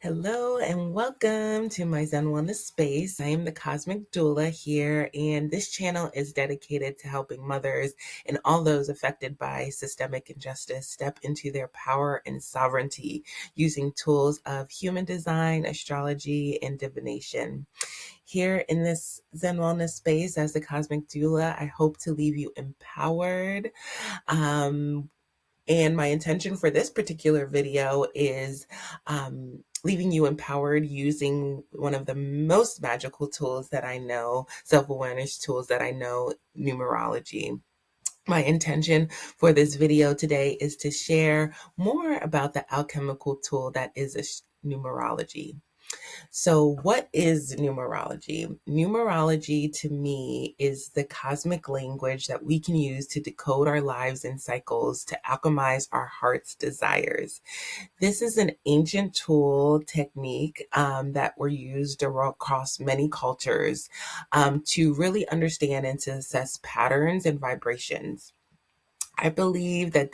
Hello and welcome to my Zen Wellness Space. I am the Cosmic Doula here, and this channel is dedicated to helping mothers and all those affected by systemic injustice step into their power and sovereignty using tools of human design, astrology, and divination. Here in this Zen Wellness Space, as the Cosmic Doula, I hope to leave you empowered. And my intention for this particular video is leaving you empowered using one of the most magical tools that I know, self-awareness tools that I know, numerology. My intention for this video today is to share more about the alchemical tool that is numerology. So, what is numerology? Numerology to me is the cosmic language that we can use to decode our lives and cycles to alchemize our heart's desires. This is an ancient tool technique that were used across many cultures to really understand and to assess patterns and vibrations. I believe that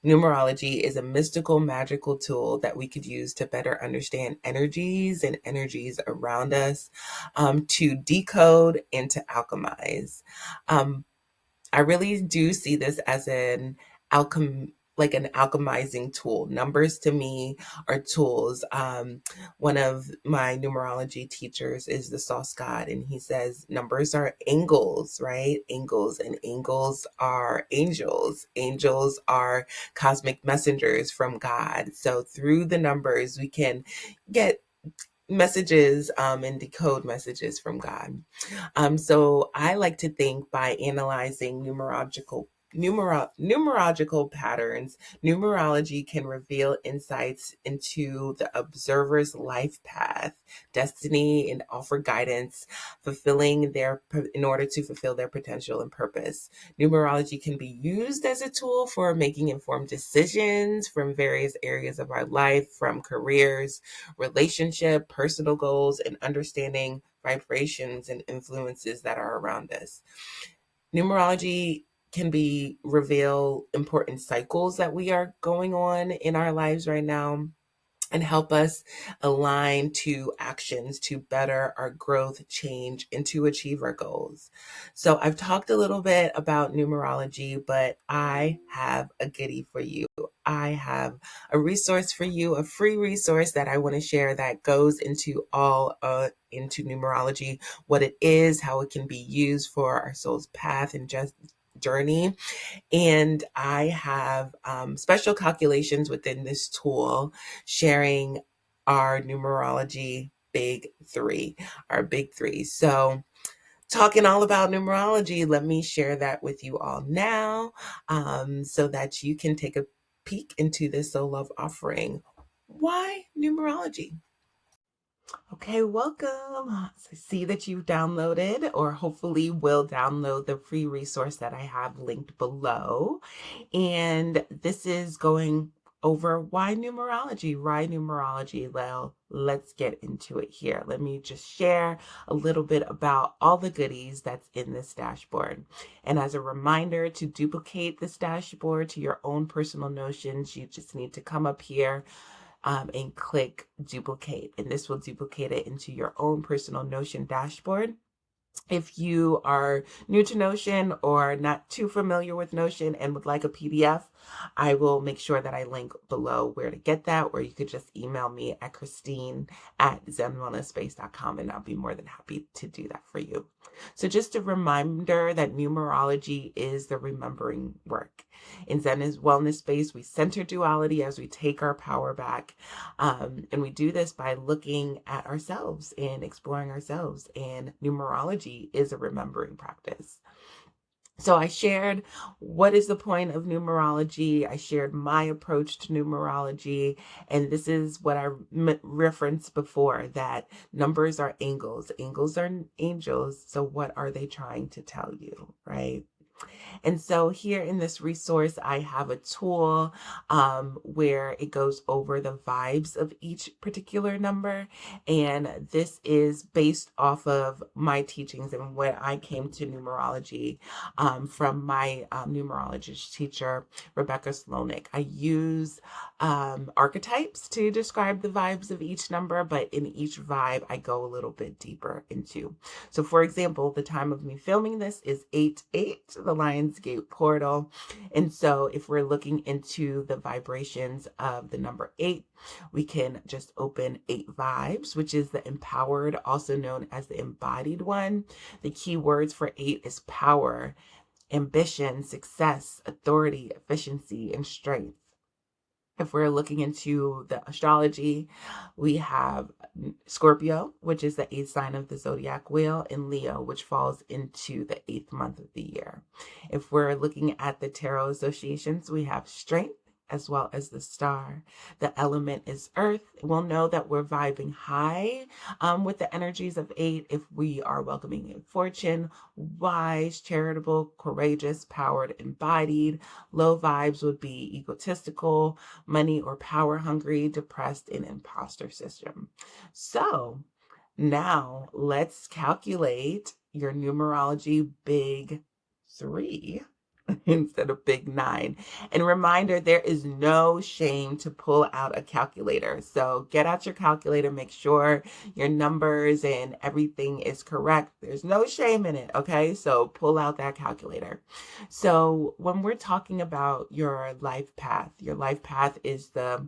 numerology is a mystical, magical tool that we could use to better understand energies and energies around us, to decode and to alchemize. I really do see this as like an alchemizing tool. Numbers to me are tools. One of my numerology teachers is the Sauce God, and he says numbers are angels, right? Angels, and angels are angels. Angels are cosmic messengers from God. So through the numbers, we can get messages and decode messages from God. So I like to think by analyzing numerological patterns, numerology can reveal insights into the observer's life path, destiny, and offer guidance, in order to fulfill their potential and purpose. Numerology can be used as a tool for making informed decisions from various areas of our life, from careers, relationship, personal goals, and understanding vibrations and influences that are around us. Numerology can reveal important cycles that we are going on in our lives right now, and help us align to actions to better our growth, change, and to achieve our goals. So I've talked a little bit about numerology, but I have a goodie for you. I have a resource for you, a free resource that I want to share that goes into into numerology, what it is, how it can be used for our soul's path and just journey. And I have special calculations within this tool sharing our Numerology Big Three, our big three. So, talking all about numerology, let me share that with you all now, so that you can take a peek into this soul love offering. Why numerology? Okay, welcome. So I see that you've downloaded, or hopefully will download, the free resource that I have linked below. And this is going over why numerology. Why numerology? Well, let's get into it here. Let me just share a little bit about all the goodies that's in this dashboard. And as a reminder, to duplicate this dashboard to your own personal notions, you just need to come up here and click duplicate, and this will duplicate it into your own personal Notion dashboard. If you are new to Notion or not too familiar with Notion and would like a PDF, I will make sure that I link below where to get that, or you could just email me at Christine@zenwellnessspace.com, and I'll be more than happy to do that for you. So just a reminder that numerology is the remembering work. In Zen Wellness Space, we center duality as we take our power back. And we do this by looking at ourselves and exploring ourselves. And numerology is a remembering practice. So I shared what is the point of numerology. I shared my approach to numerology. And this is what I referenced before, that numbers are angels. Angels are angels. So what are they trying to tell you, right? And so here in this resource, I have a tool where it goes over the vibes of each particular number. And this is based off of my teachings and when I came to numerology from my numerologist teacher, Rebecca Sloanick. I use archetypes to describe the vibes of each number, but in each vibe, I go a little bit deeper into. So for example, the time of me filming this is 8/8, the Lionsgate portal. And so if we're looking into the vibrations of the number 8, we can just open 8 vibes, which is the empowered, also known as the embodied one. The key words for 8 is power, ambition, success, authority, efficiency, and strength. If we're looking into the astrology, we have Scorpio, which is the 8th sign of the zodiac wheel, and Leo, which falls into the 8th month of the year. If we're looking at the tarot associations, we have strength as well as the star. The element is earth. We'll know that we're vibing high with the energies of 8 if we are welcoming in fortune, wise, charitable, courageous, powered, embodied. Low vibes would be egotistical, money or power hungry, depressed, and imposter system. So now let's calculate your numerology big 3 instead of big 9. And reminder, there is no shame to pull out a calculator. So get out your calculator, make sure your numbers and everything is correct. There's no shame in it, okay? So pull out that calculator. So when we're talking about your life path is the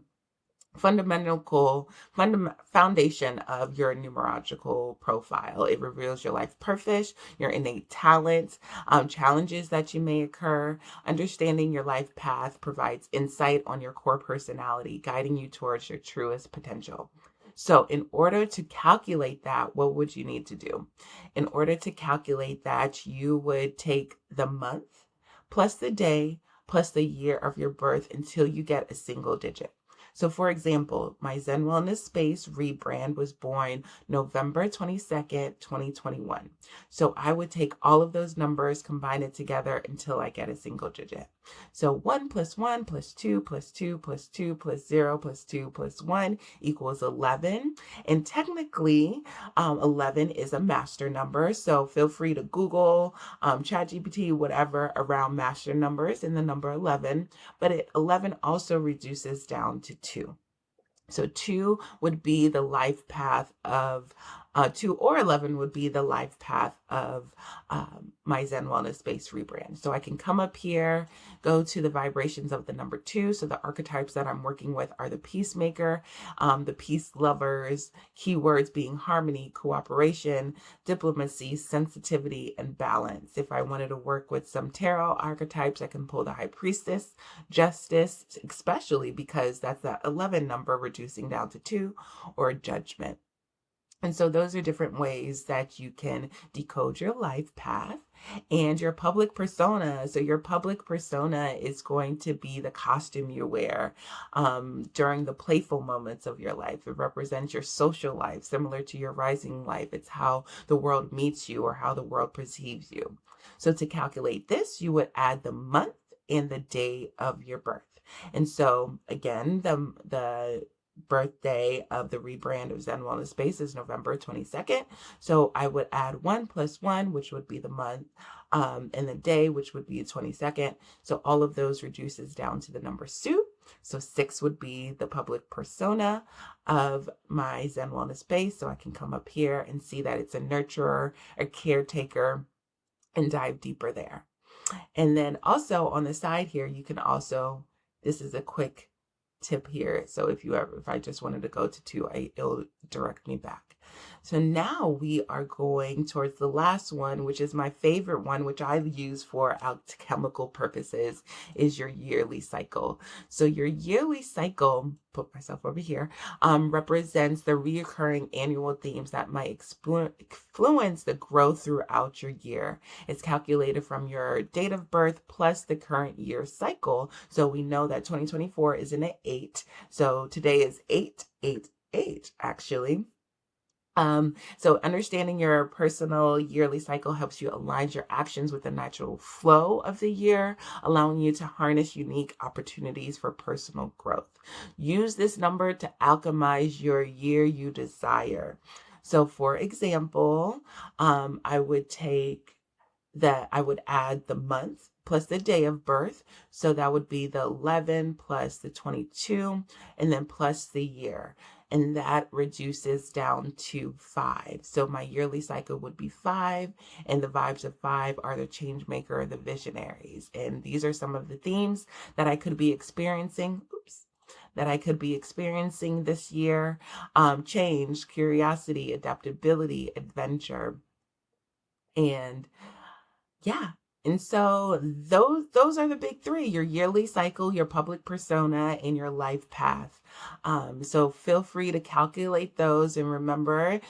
foundation of your numerological profile. It reveals your life purpose, your innate talents, challenges that you may occur. Understanding your life path provides insight on your core personality, guiding you towards your truest potential. So in order to calculate that, what would you need to do? In order to calculate that, you would take the month plus the day plus the year of your birth until you get a single digit. So for example, my Zen Wellness Space rebrand was born November 22nd, 2021. So I would take all of those numbers, combine it together until I get a single digit. So 1 + 1 + 2 + 2 + 2 + 0 + 2 + 1 equals 11. And technically, 11 is a master number. So feel free to Google, ChatGPT, whatever around master numbers and the number 11. But 11 also reduces down to 2. So 2 would be the life path of 2 or 11 would be the life path of my Zen Wellness Space rebrand. So I can come up here, go to the vibrations of the number 2. So the archetypes that I'm working with are the peacemaker, the peace lovers, keywords being harmony, cooperation, diplomacy, sensitivity, and balance. If I wanted to work with some tarot archetypes, I can pull the high priestess, justice, especially because that's that 11 number reducing down to 2, or judgment. And so those are different ways that you can decode your life path and your public persona. So your public persona is going to be the costume you wear during the playful moments of your life. It represents your social life, similar to your rising life. It's how the world meets you or how the world perceives you. So to calculate this, you would add the month and the day of your birth. And so again, the birthday of the rebrand of Zen Wellness Space is November 22nd. So I would add 1 + 1, which would be the month, and the day, which would be the 22nd. So all of those reduces down to the number 2. So 6 would be the public persona of my Zen Wellness Space. So I can come up here and see that it's a nurturer, a caretaker, and dive deeper there. And then also on the side here, you can also, this is a quick tip here. So if I just wanted to go to 2, it'll direct me back. So now we are going towards the last one, which is my favorite one, which I use for alchemical purposes, is your yearly cycle. So your yearly cycle, put myself over here, represents the reoccurring annual themes that might influence the growth throughout your year. It's calculated from your date of birth plus the current year cycle. So we know that 2024 is in an 8. So today is 8/8/8 actually. So understanding your personal yearly cycle helps you align your actions with the natural flow of the year, allowing you to harness unique opportunities for personal growth. Use this number to alchemize your year you desire. So for example, I would add the month plus the day of birth. So that would be the 11 plus the 22 and then plus the year. And that reduces down to 5. So my yearly cycle would be 5, and the vibes of 5 are the change maker, the visionaries. And these are some of the themes that I could be experiencing. That I could be experiencing this year. Change, curiosity, adaptability, adventure. And yeah. And so those are the big three: your yearly cycle, your public persona, and your life path. So feel free to calculate those, and remember,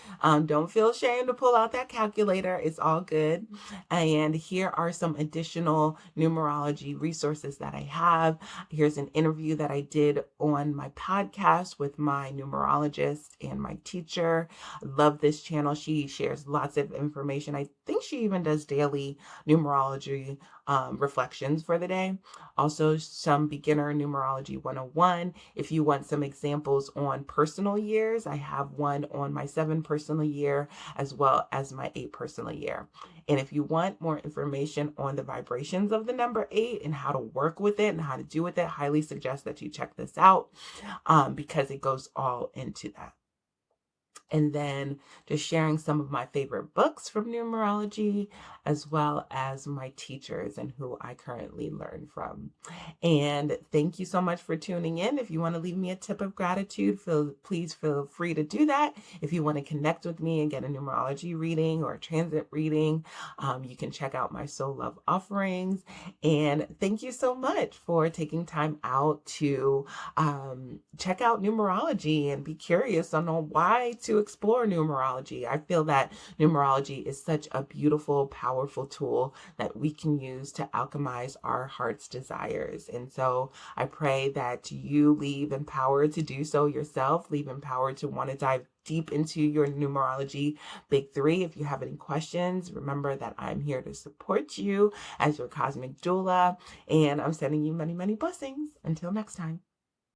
don't feel ashamed to pull out that calculator. It's all good. And here are some additional numerology resources that I have. Here's an interview that I did on my podcast with my numerologist and my teacher. I love this channel. She shares lots of information. I think she even does daily numerology reflections for the day. Also, some beginner numerology 101. If you want some examples on personal years, I have one on my 7 personal year as well as my 8 personal year. And if you want more information on the vibrations of the number 8 and how to work with it and how to do with it, highly suggest that you check this out because it goes all into that. And then just sharing some of my favorite books from numerology, as well as my teachers and who I currently learn from. And thank you so much for tuning in. If you want to leave me a tip of gratitude, please feel free to do that. If you want to connect with me and get a numerology reading or a transit reading, you can check out my Soul Love offerings. And thank you so much for taking time out to check out numerology and be curious on why to explore numerology. I feel that numerology is such a beautiful, powerful tool that we can use to alchemize our heart's desires. And so I pray that you leave empowered to do so yourself, leave empowered to want to dive deep into your numerology big 3. If you have any questions, remember that I'm here to support you as your cosmic doula, and I'm sending you many, many blessings. Until next time.